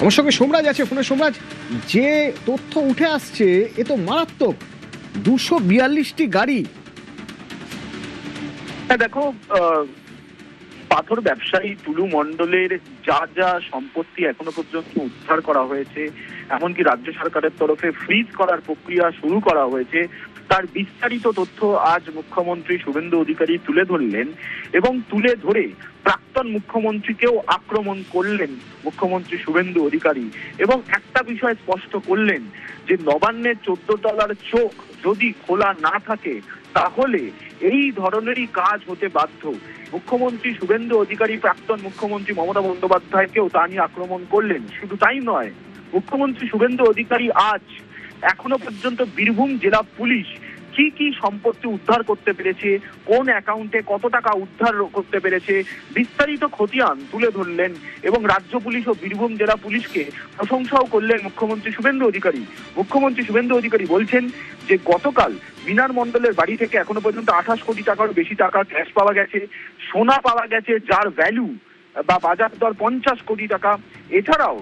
আমার সঙ্গে সোমরাজ আছে ফোনে। সোমরাজ, যে তথ্য উঠে আসছে এ তো মারাত্মক, 242টি গাড়ি। দেখো, পাথর ব্যবসায়ী টুলু মণ্ডলের যা যা সম্পত্তি এখনো পর্যন্ত উদ্ধার করা হয়েছে, এমনকি রাজ্য সরকারের তরফে ফ্রিজ করার প্রক্রিয়া শুরু করা হয়েছে, তার বিস্তারিত তথ্য আজ মুখ্যমন্ত্রী শুভেন্দু অধিকারী তুলে ধরলেন এবং তুলে ধরে প্রাক্তন মুখ্যমন্ত্রীকেও আক্রমণ করলেন মুখ্যমন্ত্রী শুভেন্দু অধিকারী এবং একটা বিষয় স্পষ্ট করলেন যে নবান্নের 14 তলার চোখ যদি খোলা না থাকে তাহলে এই ধরনেরই কাজ হতে বাধ্য। মুখ্যমন্ত্রী শুভেন্দু অধিকারী প্রাক্তন মুখ্যমন্ত্রী মমতা বন্দ্যোপাধ্যায়কেও তা নিয়ে আক্রমণ করলেন। শুধু তাই নয়, মুখ্যমন্ত্রী শুভেন্দু অধিকারী আজ এখনো পর্যন্ত বীরভূম জেলা পুলিশ কি কি সম্পত্তি উদ্ধার করতে পেরেছে, কোন অ্যাকাউন্টে কত টাকা উদ্ধার করতে পেরেছে, বিস্তারিত খতিয়ান তুলে ধরলেন এবং রাজ্য পুলিশ ও বীরভূম জেলা পুলিশকে প্রশংসাও করলেন মুখ্যমন্ত্রী শুভেন্দু অধিকারী। মুখ্যমন্ত্রী শুভেন্দু অধিকারী বলছেন যে গতকাল মিনার মণ্ডলের বাড়ি থেকে এখনো পর্যন্ত 28 কোটি টাকার বেশি টাকা ক্যাশ পাওয়া গেছে, সোনা পাওয়া গেছে যার ভ্যালু বা বাজার দর 50 কোটি টাকা। এছাড়াও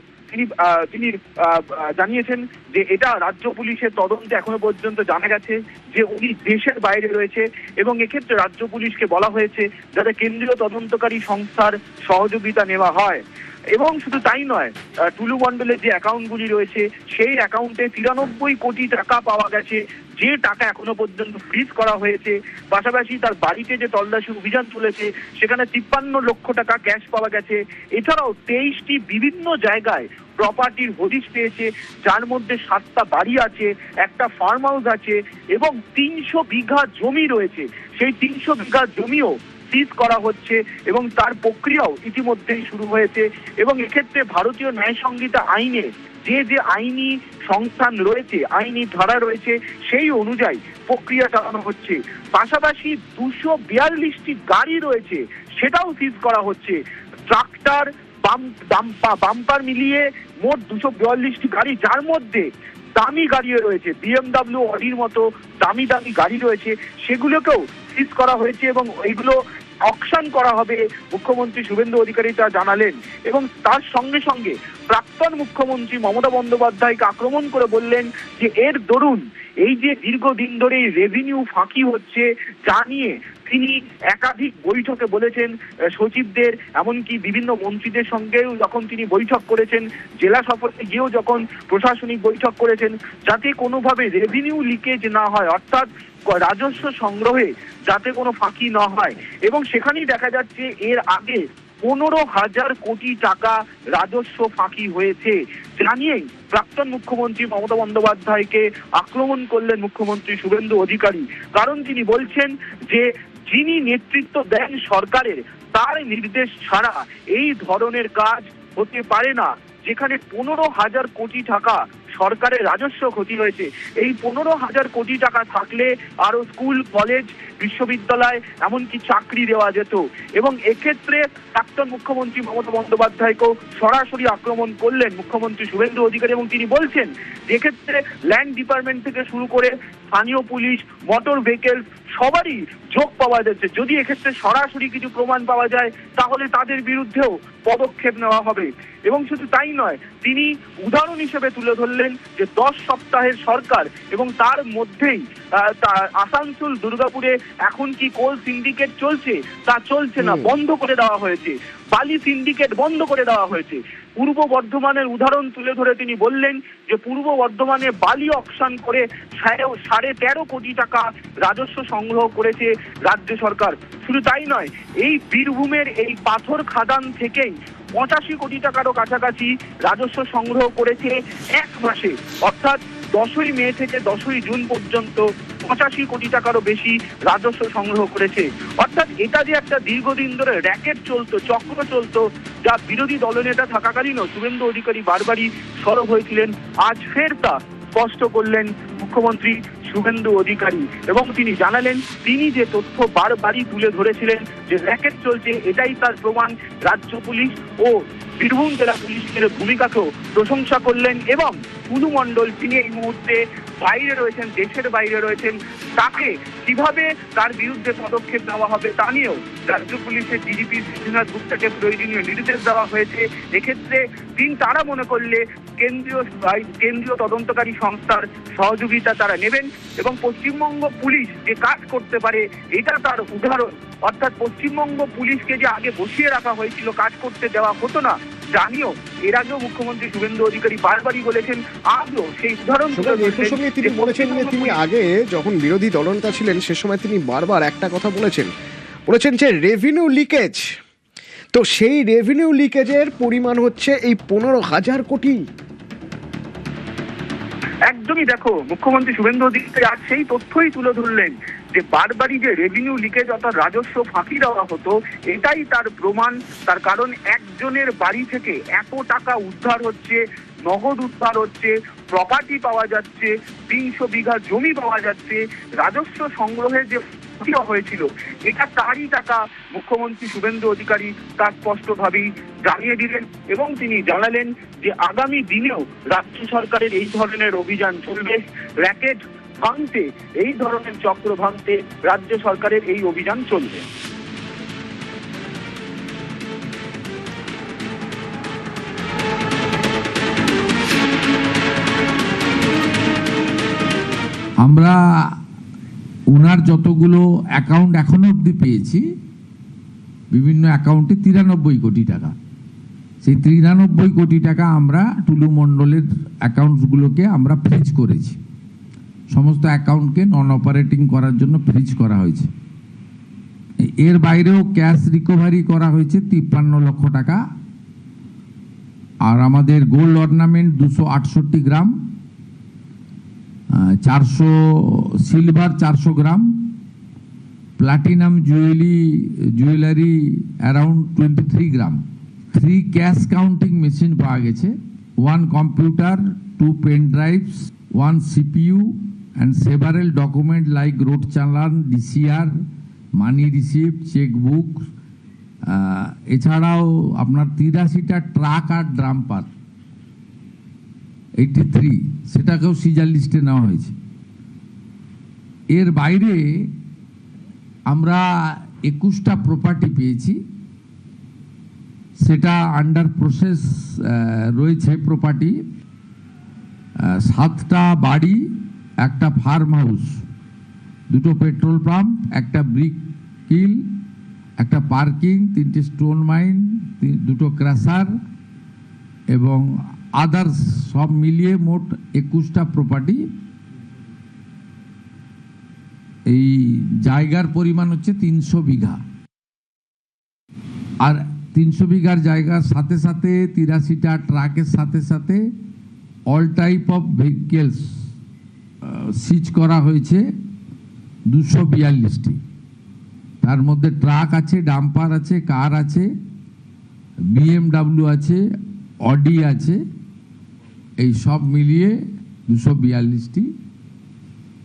তিনি জানিয়েছেন যে এটা রাজ্য পুলিশের তদন্তে এখনো পর্যন্ত জানা গেছে যে উনি দেশের বাইরে রয়েছে এবং এক্ষেত্রে রাজ্য পুলিশকে বলা হয়েছে যাতে কেন্দ্রীয় তদন্তকারী সংস্থার সহযোগিতা নেওয়া হয়। এবং শুধু তাই নয়, টুলু মণ্ডলের যে অ্যাকাউন্টগুলি রয়েছে সেই অ্যাকাউন্টে 93 কোটি টাকা পাওয়া গেছে, যে টাকা এখনো পর্যন্ত ফ্রিজ করা হয়েছে। পাশাপাশি তার বাড়িতে যে তল্লাশি অভিযান চলেছে সেখানে 53 লক্ষ টাকা ক্যাশ পাওয়া গেছে। এছাড়াও 23টি বিভিন্ন জায়গায় প্রপার্টির হদিশ পেয়েছে, যার মধ্যে 7টা বাড়ি আছে, একটা ফার্ম হাউস আছে এবং 300 বিঘা জমি রয়েছে। সেই 300 বিঘা জমিও সিজ করা হচ্ছে এবং তার প্রক্রিয়াও ইতিমধ্যেই শুরু হয়েছে এবং এক্ষেত্রে ভারতীয় ন্যায় সংহিতা আইনে যে যে আইনি সংস্থান রয়েছে, আইনি ধারা রয়েছে, সেই অনুযায়ী প্রক্রিয়া চালানো হচ্ছে। পাশাপাশি 242টি গাড়ি রয়েছে, সেটাও সিজ করা হচ্ছে। ট্রাক্টর, বাম্পার মিলিয়ে মোট 242টি গাড়ি, যার মধ্যে দামি গাড়িও রয়েছে, BMW, অডির মতো দামি দামি গাড়ি রয়েছে, সেগুলোকেও সিজ করা হয়েছে এবং এইগুলো অকশন করা হবে। মুখ্যমন্ত্রী শুভেন্দু অধিকারী তা জানালেন এবং তার সঙ্গে সঙ্গে প্রাক্তন মুখ্যমন্ত্রী মমতা বন্দ্যোপাধ্যায়কে আক্রমণ করে বললেন যে এর দরুন এই যে দীর্ঘদিন ধরে রেভিনিউ ফাঁকি হচ্ছে, যা নিয়ে তিনি একাধিক বৈঠকে বলেছেন সচিবদের, এমনকি বিভিন্ন মন্ত্রীদের সঙ্গেও যখন তিনি বৈঠক করেছেন, জেলা সফরে গিয়েও যখন প্রশাসনিক বৈঠক করেছেন, যাতে কোনোভাবে রেভিনিউ লিকেজ না হয়, অর্থাৎ রাজস্ব সংগ্রহে যাতে কোনো ফাঁকি না হয়। এবং সেখানেই দেখা যাচ্ছে এর আগে 15,000 কোটি টাকা রাজস্ব ফাঁকি হয়েছে। জানিয়েই প্রাক্তন মুখ্যমন্ত্রী মমতা বন্দ্যোপাধ্যায়কে আক্রমণ করলেন মুখ্যমন্ত্রী শুভেন্দু অধিকারী। কারণ তিনি বলছেন যে যিনি নেতৃত্ব দেন সরকারের, তার নির্দেশ ছাড়া এই ধরনের কাজ হতে পারে না। যেখানে 15,000 কোটি টাকা সরকারের রাজস্ব ক্ষতি হয়েছে, এই 15,000 কোটি টাকা থাকলে আরো স্কুল, কলেজ, বিশ্ববিদ্যালয়, এমনকি চাকরি দেওয়া যেত। এবং এক্ষেত্রে প্রাক্তন মুখ্যমন্ত্রী মমতা বন্দ্যোপাধ্যায়কেও সরাসরি আক্রমণ করলেন মুখ্যমন্ত্রী শুভেন্দু অধিকারী এবং তিনি বলছেন যে এক্ষেত্রে ল্যান্ড ডিপার্টমেন্ট থেকে শুরু করে স্থানীয় পুলিশ, মোটর ভেহিকেল সবারই যোগ পাওয়া যাচ্ছে। যদি এক্ষেত্রে সরাসরি কিছু প্রমাণ পাওয়া যায় তাহলে তাদের বিরুদ্ধেও পদক্ষেপ নেওয়া হবে। এবং শুধু তাই নয়, তিনি উদাহরণ হিসেবে তুলে ধরলেন যে 10 সপ্তাহের সরকার এবং তার মধ্যেই আসানসোল, দুর্গাপুরে এখন কি কোল সিন্ডিকেট চলছে, তা চলছে না, বন্ধ করে দেওয়া হয়েছে। বালি সিন্ডিকেট বন্ধ করে দেওয়া হয়েছে। পূর্ব বর্ধমানের উদাহরণ তুলে ধরে তিনি বললেন যে পূর্ব বর্ধমানে বালি অকশন করে 13.5 কোটি টাকা রাজস্ব সংগ্রহ করেছে রাজ্য সরকার। শুধু তাই নয়, এই বীরভূমের এই পাথর খাদান থেকেই 85 কোটি টাকারও কাছাকাছি রাজস্ব সংগ্রহ করেছে এক মাসে, অর্থাৎ 10ই মে থেকে 10ই জুন পর্যন্ত 85 কোটি টাকারও বেশি রাজস্ব সংগ্রহ করেছে। অর্থাৎ এটা যে একটা দীর্ঘদিন ধরে র্যাকেট চলতো, চক্র চলতো, যা বিরোধী দলনেতা থাকাকালীনও শুভেন্দু অধিকারী বারবারই সরব হয়েছিলেন, আজ ফের তা স্পষ্ট করলেন মুখ্যমন্ত্রী শুভেন্দু অধিকারী এবং তিনি জানালেন তিনি যে তথ্য বারবারই তুলে ধরেছিলেন যে র্যাকেট চলছে, এটাই তার প্রমাণ। রাজ্য পুলিশ ও বীরভূম জেলা পুলিশের ভূমিকাকেও প্রশংসা করলেন এবং টুলু মণ্ডল, তিনি এই মুহূর্তে বাইরে রয়েছেন, দেশের বাইরে রয়েছেন, তাকে কিভাবে তার বিরুদ্ধে পদক্ষেপ নেওয়া হবে তা নিয়েও রাজ্য পুলিশের ডিজিপি সিদ্ধিনাথ গুপ্তাকে প্রয়োজনীয় নির্দেশ দেওয়া হয়েছে। এক্ষেত্রে তারা মনে করলে কেন্দ্রীয় তদন্তকারী সংস্থার সহযোগিতা তারা নেবেন এবং পশ্চিমবঙ্গ পুলিশ যে কাজ করতে পারে এটা তার উদাহরণ। অর্থাৎ পশ্চিমবঙ্গ পুলিশকে যে আগে বসিয়ে রাখা হয়েছিল, কাজ করতে দেওয়া হতো না, জানিও এর আগেও মুখ্যমন্ত্রী শুভেন্দু অধিকারী বারবারই বলেছেন, আজও সেই উদাহরণ প্রসঙ্গে তিনি বলেছেন যে তিনি আগে যখন বিরোধী দলনেতা ছিলেন সে সময় তিনি বারবার একটা কথা বলেছেন যে রেভিনিউ লিকেজ, তো সেই রেভিনিউ লিকেজের পরিমাণ হচ্ছে এই 15,000 কোটি। একদমই, দেখো মুখ্যমন্ত্রী শুভেন্দু অধিকারী আজ সেই তথ্যই তুলে ধরলেন যে বারবারই যে রেভিনিউ লিকেজ অর্থাৎ রাজস্ব ফাঁকি দেওয়া হতো এটাই তার প্রমাণ। তার কারণ একজনের বাড়ি থেকে এত টাকা উদ্ধার হচ্ছে, নগদ উদ্ধার হচ্ছে, প্রপার্টি পাওয়া যাচ্ছে, 300 বিঘা জমি পাওয়া যাচ্ছে, রাজস্ব সংগ্রহের যে হয়েছিল এটা তারই টাকা। মুখ্যমন্ত্রী শুভেন্দু অধিকারী তা স্পষ্টভাবেই জানিয়ে দিলেন এবং তিনি জানালেন যে আগামী দিনেও রাজ্য সরকারের এই ধরনের অভিযান চলবে। র্যাকেট ভাঙতে, এই ধরনের চক্র ভাঙতে রাজ্য সরকারের এই অভিযান চলবে। আমরা ওনার যতগুলো অ্যাকাউন্ট এখনো অবধি পেয়েছি, বিভিন্ন অ্যাকাউন্টে 93 কোটি টাকা, সেই 93 কোটি টাকা আমরা টুলু মণ্ডলের অ্যাকাউন্টসগুলোকে আমরা ফ্রিজ করেছি। সমস্ত অ্যাকাউন্টকে নন অপারেটিং করার জন্য ফ্রিজ করা হয়েছে। এর বাইরেও ক্যাশ রিকভারি করা হয়েছে 53 লক্ষ টাকা। আর আমাদের গোল্ড অর্নামেন্ট 268 গ্রাম, 400 সিলভার 400 গ্রাম, প্লাটিনাম জুয়েলারি অ্যারাউন্ড 23 গ্রাম, 3 ক্যাশ কাউন্টিং মেশিন পাওয়া গেছে, 1 computer, 2 pen drives, 1 CPU and several document like road challan, DCR, money receipt, chequebook, এছাড়াও আপনার 83টা ট্রাক আর ড্রাম্পার 83, সেটাকেও সিজার লিস্টে নেওয়া হয়েছে। এর বাইরে আমরা 21টা প্রপার্টি পেয়েছি, সেটা আন্ডার প্রসেস রয়েছে প্রপার্টি। 7টা বাড়ি, একটা ফার্ম হাউস, 2টো পেট্রোল পাম্প, একটা ব্রিক কিল, একটা পার্কিং, 3টে স্টোন মাইন, 2টো ক্র্যাশার এবং আদার্স সব মিলিয়ে মোট 21টা প্রপার্টি। এই জায়গার পরিমাণ হচ্ছে 300 বিঘা। আর 300 বিঘার জায়গার সাথে সাথে 83টা ট্রাকের সাথে সাথে অল টাইপ অফ ভেহিকেলস সিজ করা হয়েছে 242টি। তার মধ্যে ট্রাক আছে, ডাম্পার আছে, কার আছে, BMW আছে, অডি আছে, এই সব মিলিয়ে 242টি